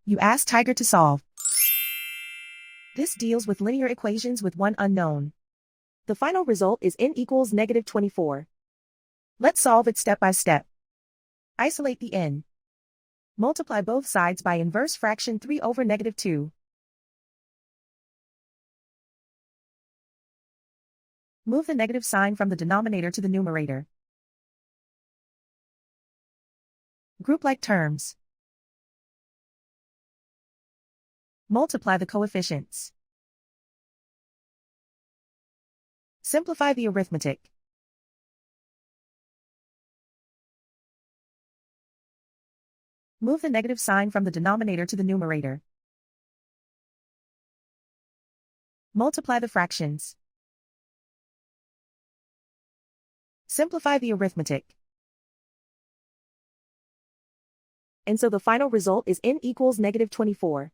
You ask Tiger to solve. This deals with linear equations with one unknown. The final result is n equals -24. Let's solve it step by step. Isolate the n. Multiply both sides by inverse fraction 3 over -2. Move the negative sign from the denominator to the numerator. Group like terms. Multiply the coefficients. Simplify the arithmetic. Move the negative sign from the denominator to the numerator. Multiply the fractions. Simplify the arithmetic. And so the final result is n equals -24.